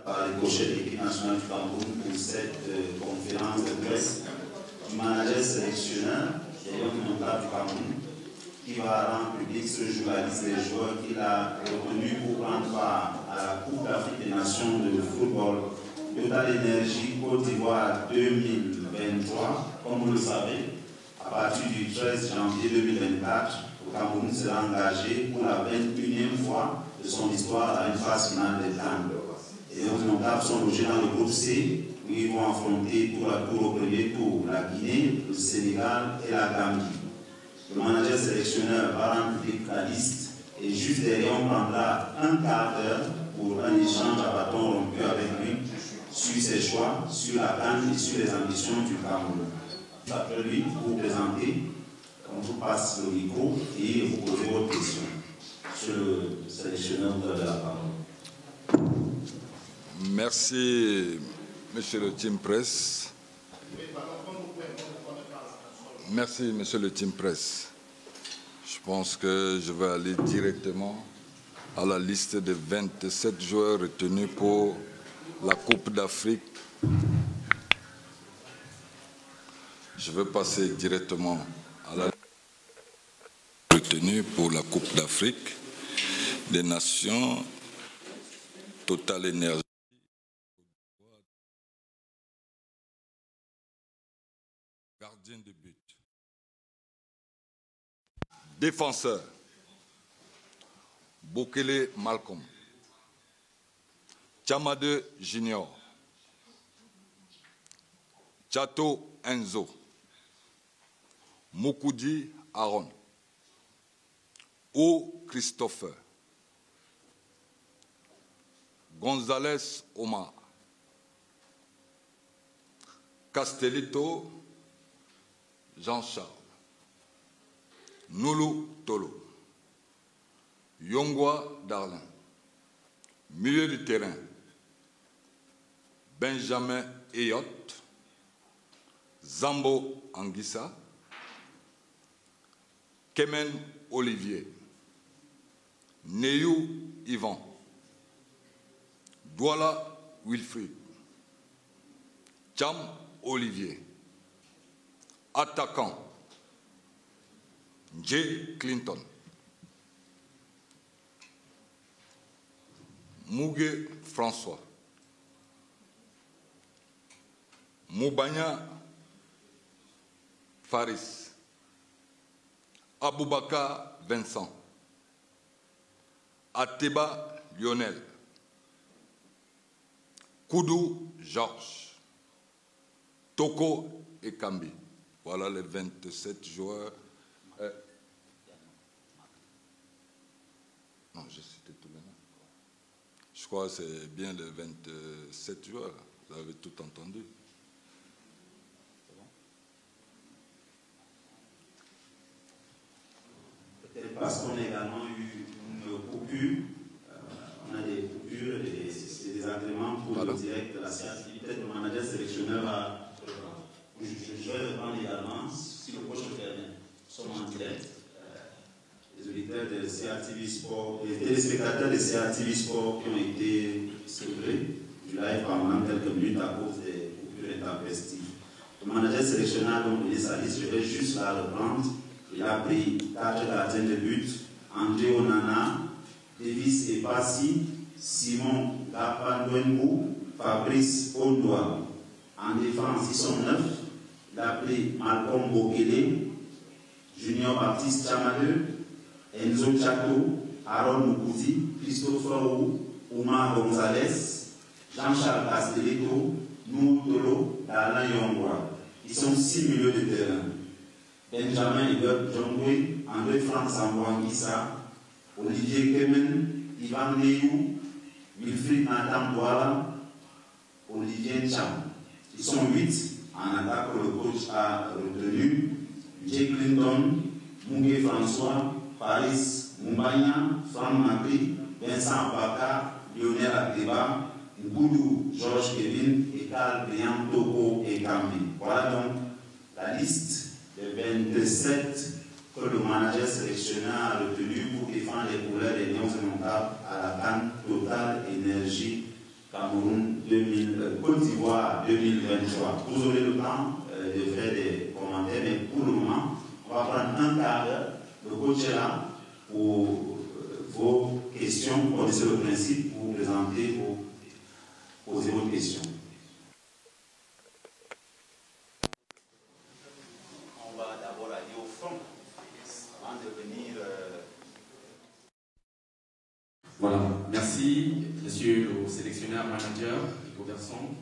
Par les coachs de l'équipe nationale du Cameroun pour cette conférence de presse du manager sélectionneur des Lions montables du Cameroun qui va rendre public ce jour la liste des joueurs qu'il a retenus pour prendre part à la Coupe d'Afrique des Nations de football Total Énergie Côte d'Ivoire 2023. Comme vous le savez, à partir du 13 janvier 2024, le Cameroun sera engagé pour la 21e fois de son histoire à une phase finale des CAN. Les Lions montables sont logés dans le groupe C, où ils vont affronter pour la tour au premier tour la Guinée, le Sénégal et la Gambie. Le manager sélectionneur va rendre public la liste et juste derrière, on prendra un quart d'heure pour un échange à bâton rompu avec lui sur ses choix, sur la CAN et sur les ambitions du Cameroun. Après lui, vous présentez, on vous passe le micro et vous posez votre question. Monsieur le sélectionneur de la parole. Merci, monsieur le team presse. Merci, monsieur le team presse. Je pense que je vais aller directement à la liste des 27 joueurs retenus pour la Coupe d'Afrique. Je vais passer directement à la liste retenue pour la Coupe d'Afrique des Nations Total Énergie. Gardien de but. Défenseur. Bokele Malcolm. Chamade Junior. Chato Enzo. Mukudi Aaron. O Christopher. González Omar. Castellito Jean-Charles. Noulou Tolo. Yongwa Darlin. Milieu du terrain. Benjamin Eyot. Zambo Anguissa. Kemen Olivier. Neyou Yvan. Douala Wilfried. Cham Olivier. Attaquant. J. Clinton. Mougué François. Moubanya Faris. Aboubaka Vincent. Ateba Lionel. Koudou Georges. Toko Ekambi. Voilà les 27 joueurs. Non, j'ai cité tous les noms. Je crois que c'est bien les 27 joueurs. Vous avez tout entendu. Peut-être parce qu'on a également eu une coupure. On a des coupures, des agréments pour le direct de la CAT. Peut-être le manager sélectionneur a... Je vais le prendre également, si le coach le permet. Nous sommes en direct. Les auditeurs de CRTV Sport, les téléspectateurs de CRTV Sport qui ont été célébrés du live pendant quelques minutes à cause des coupures intempestives. Le manager sélectionneur a donc donné sa liste, je vais juste la reprendre. Il a pris 4 gardiens de but, André Onana, Davis Epassi, Simon Gapandouengou, Fabrice Ondoa. En défense, ils sont 9. Il a pris Malcolm Bokele, Junior Baptiste Chamade, Enzo Chato, Aaron Mukudi, Christopher Ou, Oumar González, Jean-Charles Castellito, Nou Tolo, Alain Yongwa. Ils sont 6 milieux de terrain. Benjamin Ibert Jongwe, André-Franck Zamboanguissa, Olivier Kemen, Ivan Neyou, Wilfried Nathan Douala, Olivier Cham. Ils sont 8 en attaque que le coach a retenu. J. Clinton, Mougué François, Paris Moubanya, Franck Magri, Vincent Baka, Lionel Akdeba, Ngoudou Georges Kevin et Carl Brian Toko et Kambi. Voilà donc la liste des 27 que le manager sélectionneur a retenu pour défendre les couleurs des Lions indomptables à la CAN Total Énergie Cameroun Côte d'Ivoire 2023. Vous aurez le temps de faire des commentaires, mais pour le moment, on va prendre un quart d'heure. Le coach est là pour vos questions. Vous connaissez le principe, vous vous présentez, vous posez vos questions. On va d'abord aller au fond avant de venir. Voilà, merci, monsieur le sélectionneur manager, Robertson.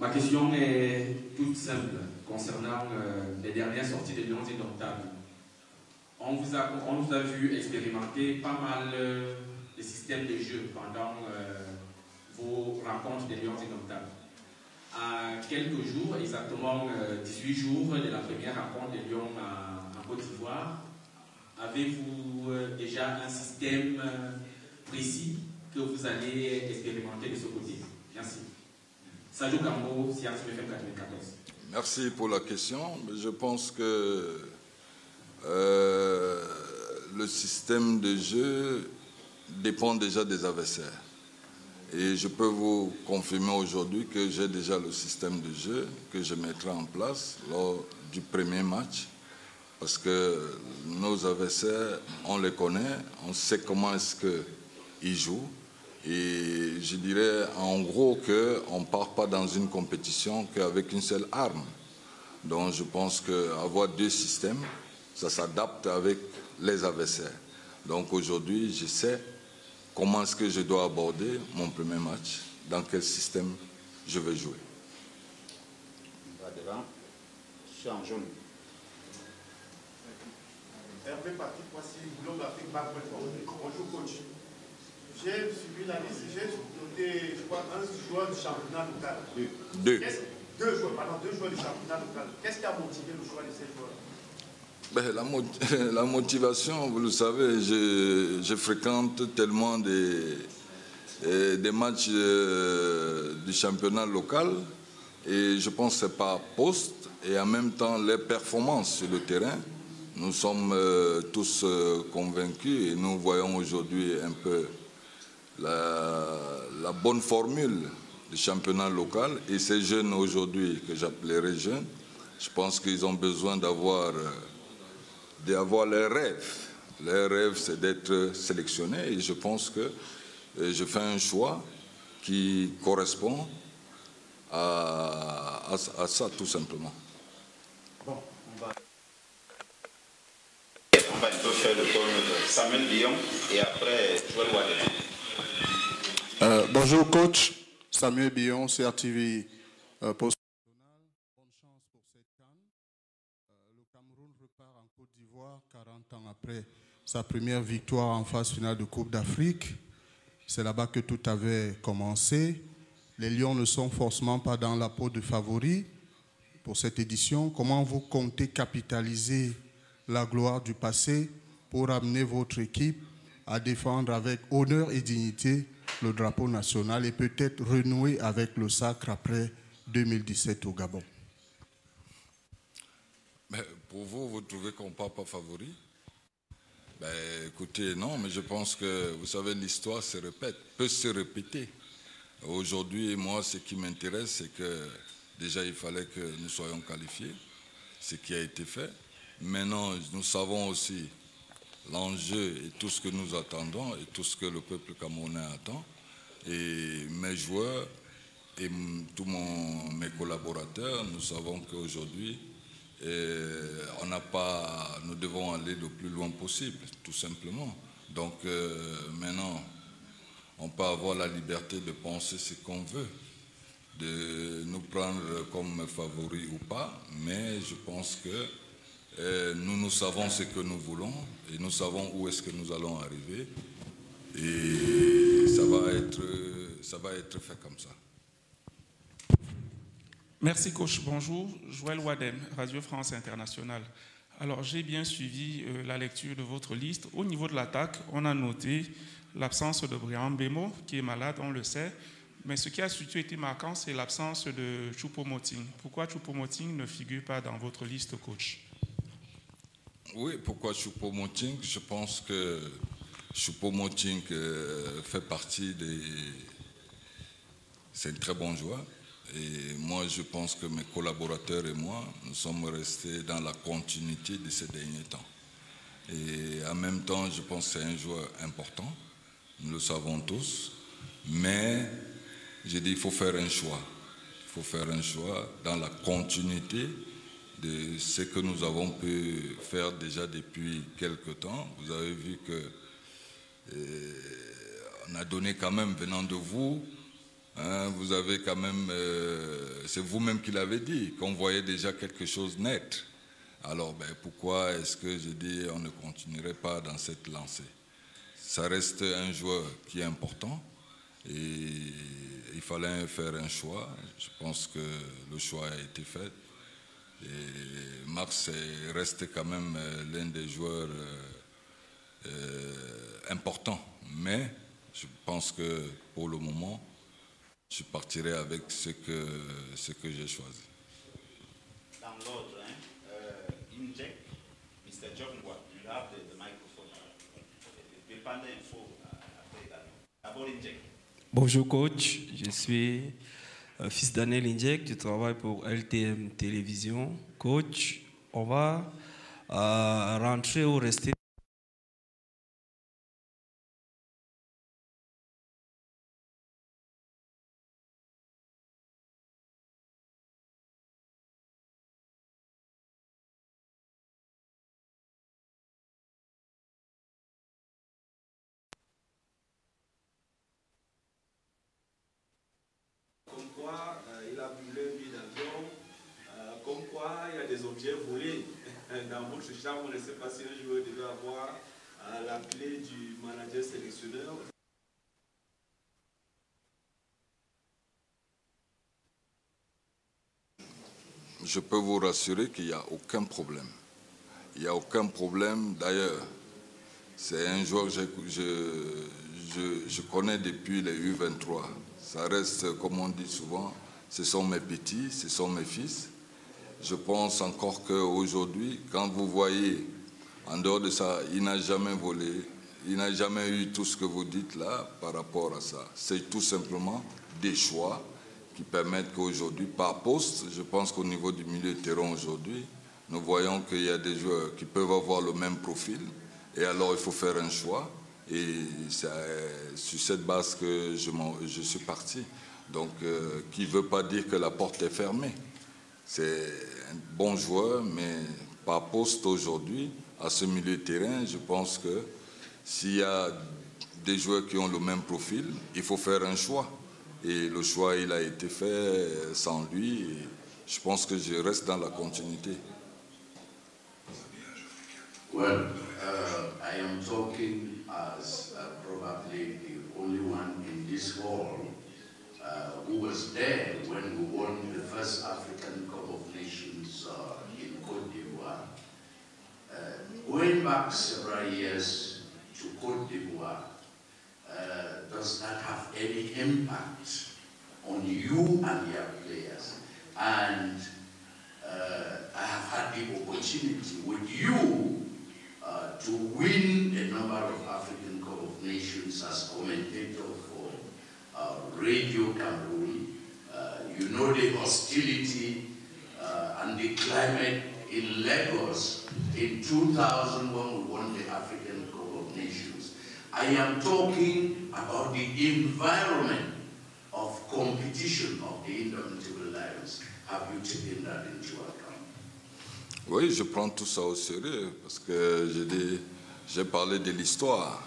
Ma question est toute simple concernant les dernières sorties de Lions Indomptables. On vous a vu expérimenter pas mal de systèmes de jeu pendant vos rencontres des Lions Indomptables. À quelques jours, exactement 18 jours de la première rencontre des Lions en Côte d'Ivoire, avez-vous déjà un système précis que vous allez expérimenter de ce côté? Merci. Sadio Kambo, CRTFM 2014. Merci pour la question. Je pense que le système de jeu dépend déjà des adversaires. Et je peux vous confirmer aujourd'hui que j'ai déjà le système de jeu que je mettrai en place lors du premier match. Parce que nos adversaires, on les connaît, on sait comment est-ce qu'ils jouent. Et je dirais en gros qu'on ne part pas dans une compétition qu'avec une seule arme. Donc je pense qu'avoir deux systèmes, ça s'adapte avec les adversaires. Donc aujourd'hui, je sais comment est-ce que je dois aborder mon premier match, dans quel système je vais jouer. On va devant. Je suis en jaune. Hervé Patrick, voici Globe Afrique Backbone. Bonjour coach. J'ai suivi la liste, j'ai noté, je crois, un joueur du championnat local. Deux joueurs du championnat local. Qu'est-ce qui a motivé le choix de ces joueurs? La motivation, vous le savez, je fréquente tellement des matchs du championnat local et je pense que c'est par poste et en même temps les performances sur le terrain. Nous sommes tous convaincus et nous voyons aujourd'hui un peu la bonne formule du championnat local. Et ces jeunes aujourd'hui, que j'appellerais jeunes, je pense qu'ils ont besoin d'avoir leurs rêves. Leur rêve, c'est d'être sélectionnés et je pense que je fais un choix qui correspond à ça, tout simplement. Bon, on va un peu faire le tour de Samuel Billon et après Joël Wadem. Bonjour coach, Samuel Billon, CRTV Post. Bonne chance pour cette CAN. Le Cameroun repart en Côte d'Ivoire 40 ans après sa première victoire en phase finale de Coupe d'Afrique. C'est là-bas que tout avait commencé. Les Lions ne sont forcément pas dans la peau de favoris pour cette édition. Comment vous comptez capitaliser la gloire du passé pour amener votre équipe à défendre avec honneur et dignité le drapeau national et peut-être renouer avec le sacre après 2017 au Gabon? Mais pour vous, vous trouvez qu'on ne part pas favori? Écoutez, non, mais je pense que, vous savez, l'histoire se répète, peut se répéter. Aujourd'hui, moi, ce qui m'intéresse, c'est que déjà, il fallait que nous soyons qualifiés, ce qui a été fait. Maintenant, nous savons aussi l'enjeu et tout ce que nous attendons et tout ce que le peuple camerounais attend. Et mes joueurs et tous mes collaborateurs, nous savons qu'aujourd'hui, nous devons aller le plus loin possible, tout simplement. Donc maintenant, on peut avoir la liberté de penser ce qu'on veut, de nous prendre comme favoris ou pas, mais je pense que nous savons ce que nous voulons et nous savons où est-ce que nous allons arriver et ça va être fait comme ça. Merci coach, bonjour. Joël Wadem, Radio France Internationale. Alors j'ai bien suivi la lecture de votre liste. Au niveau de l'attaque, on a noté l'absence de Bryan Mbeumo qui est malade, on le sait. Mais ce qui a surtout été marquant, c'est l'absence de Choupo-Moting. Pourquoi Choupo-Moting ne figure pas dans votre liste, coach? Oui, pourquoi Choupo-Moting? Je pense que Choupo-Moting fait partie c'est un très bon joueur. Et moi, je pense que mes collaborateurs et moi, nous sommes restés dans la continuité de ces derniers temps. Et en même temps, je pense que c'est un joueur important, nous le savons tous, mais j'ai dit qu'il faut faire un choix. Il faut faire un choix dans la continuité de ce que nous avons pu faire déjà depuis quelque temps. Vous avez vu que on a donné quand même, venant de vous, hein, vous avez quand même, c'est vous-même qui l'avez dit, qu'on voyait déjà quelque chose net. Alors, pourquoi est-ce que je dis on ne continuerait pas dans cette lancée? Ça reste un joueur qui est important et il fallait faire un choix. Je pense que le choix a été fait. Et Max reste quand même l'un des joueurs importants. Mais je pense que pour le moment, je partirai avec ce que j'ai choisi. Dans l'ordre, Inject, Mr. John Watt, you have the microphone. Le panel info après également. D'abord Inject. Bonjour coach, je suis fils Daniel Inject, je travaille pour LTM Télévision. Coach, on va rentrer ou rester. Il a brûlé un billet d'avion, comme quoi il y a des objets volés dans votre chambre. On ne sait pas si un joueur devait avoir la clé du manager sélectionneur. Je peux vous rassurer qu'il n'y a aucun problème. Il n'y a aucun problème. D'ailleurs, c'est un joueur que je connais depuis les U23. Ça reste, comme on dit souvent, ce sont mes petits, ce sont mes fils. Je pense encore qu'aujourd'hui, quand vous voyez, en dehors de ça, il n'a jamais volé, il n'a jamais eu tout ce que vous dites là par rapport à ça. C'est tout simplement des choix qui permettent qu'aujourd'hui, par poste, je pense qu'au niveau du milieu de terrain aujourd'hui, nous voyons qu'il y a des joueurs qui peuvent avoir le même profil, et alors il faut faire un choix. Et c'est sur cette base que je suis parti. Donc, qui ne veut pas dire que la porte est fermée. C'est un bon joueur, mais par poste aujourd'hui, à ce milieu de terrain, je pense que s'il y a des joueurs qui ont le même profil, il faut faire un choix. Et le choix, il a été fait sans lui. Et je pense que je reste dans la continuité. Well, I am talking as probably the only one in this hall who was there when we won the first African Cup of Nations in Côte d'Ivoire. Going back several years to Côte d'Ivoire does not have any impact on you and your players. And I have had the opportunity with you to win a number of African Cup of Nations as commentator for Radio Cameroon. You know the hostility and the climate in Lagos in 2000 when we won the African Cup of Nations. I am talking about the environment of competition of the Indomitable Lions. Have you taken that into account? Oui, je prends tout ça au sérieux parce que j'ai parlé de l'histoire.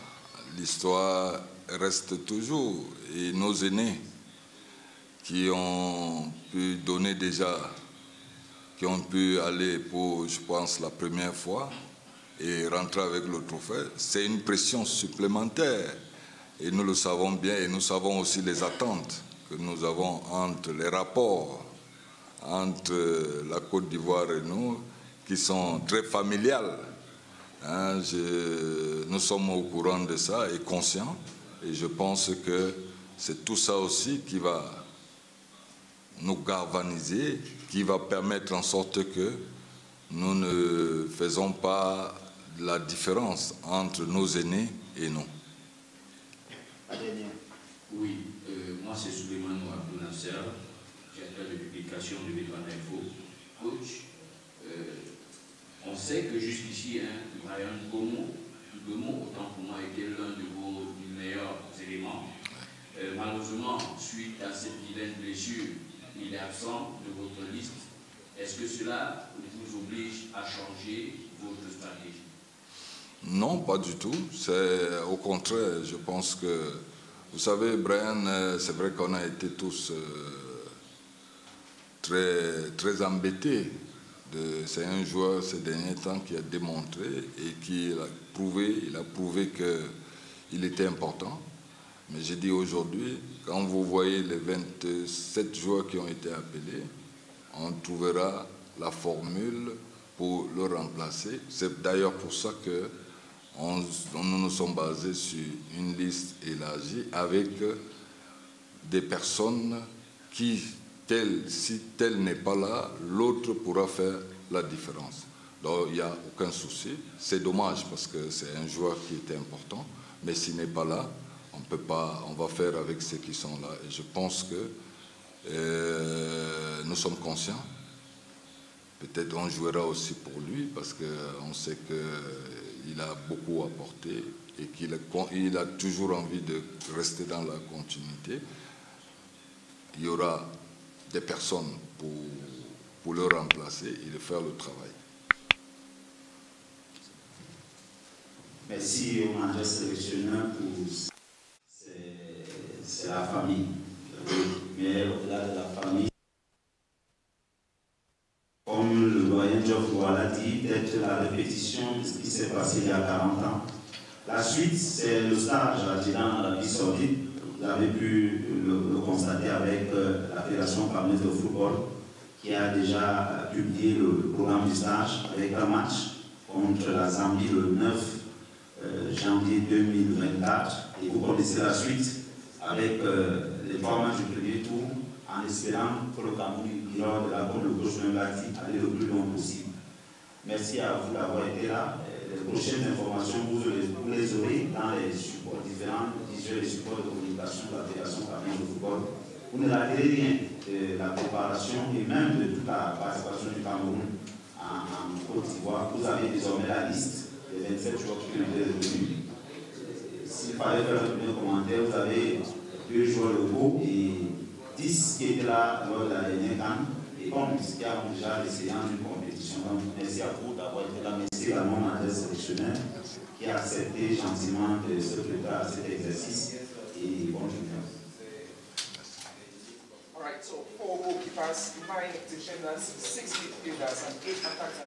L'histoire reste toujours. Et nos aînés qui ont pu donner déjà, qui ont pu aller pour, je pense, la première fois et rentrer avec le trophée, c'est une pression supplémentaire. Et nous le savons bien et nous savons aussi les attentes que nous avons entre les rapports entre la Côte d'Ivoire et nous, qui sont très familiales. Hein, nous sommes au courant de ça et conscients. Et je pense que c'est tout ça aussi qui va nous galvaniser, qui va permettre en sorte que nous ne faisons pas la différence entre nos aînés et nous. Oui, moi c'est Souleymane Abdouna Cancer, directeur de publication de Vétran Info. Coach, on sait que jusqu'ici, Brian Mbeumo, autant pour moi, était l'un de vos meilleurs éléments. Malheureusement, suite à cette vilaine blessure, il est absent de votre liste. Est-ce que cela vous oblige à changer votre stratégie? Non, pas du tout. C'est au contraire, je pense que, vous savez, Brian, c'est vrai qu'on a été tous très embêtés. C'est un joueur ces derniers temps qui a démontré et qui a prouvé qu'il était important. Mais j'ai dit aujourd'hui, quand vous voyez les 27 joueurs qui ont été appelés, on trouvera la formule pour le remplacer. C'est d'ailleurs pour ça que nous nous sommes basés sur une liste élargie avec des personnes qui, si tel n'est pas là, l'autre pourra faire la différence. Donc il n'y a aucun souci. C'est dommage parce que c'est un joueur qui était important, mais s'il n'est pas là, on va faire avec ceux qui sont là. Et je pense que nous sommes conscients. Peut-être on jouera aussi pour lui parce qu'on sait qu'il a beaucoup apporté et qu'il a toujours envie de rester dans la continuité. Il y aura des personnes pour le remplacer et de faire le travail. Merci au manager sélectionneur pour... C'est la famille. Mais au-delà de la famille, comme le doyen Geoff l'a dit, peut-être la répétition de ce qui s'est passé il y a 40 ans. La suite, c'est le stage dans l'Arabie Saoudite. Vous avez pu le constater avec la Fédération camerounaise de football qui a déjà publié le programme du stage avec un match contre la Zambie le 9 janvier 2024. Et vous connaissez la suite avec les 3 matchs du premier tour en espérant que le Cameroun, lors de la Coupe de Coach Ngati, allait le plus loin possible. Merci à vous d'avoir été là. Les prochaines informations, vous les aurez dans les supports différents, les supports de communication de la Fédération camerounaise de football. Vous ne raterez rien de la préparation et même de toute la participation du Cameroun en Côte d'Ivoire. Vous avez désormais la liste des 27 joueurs qui ont été retenus. S'il fallait faire un premier commentaire, vous avez 2 joueurs locaux et 10 qui étaient là lors de la dernière CAN et comme qui a déjà les séances d'une compétition. Donc, merci à vous d'avoir été là. Merci également à notre sélectionneur qui a accepté gentiment de se préparer à cet exercice et bonne journée. All right, so 4 goalkeepers, 9 defenders, 6 midfielders and 8 attackers.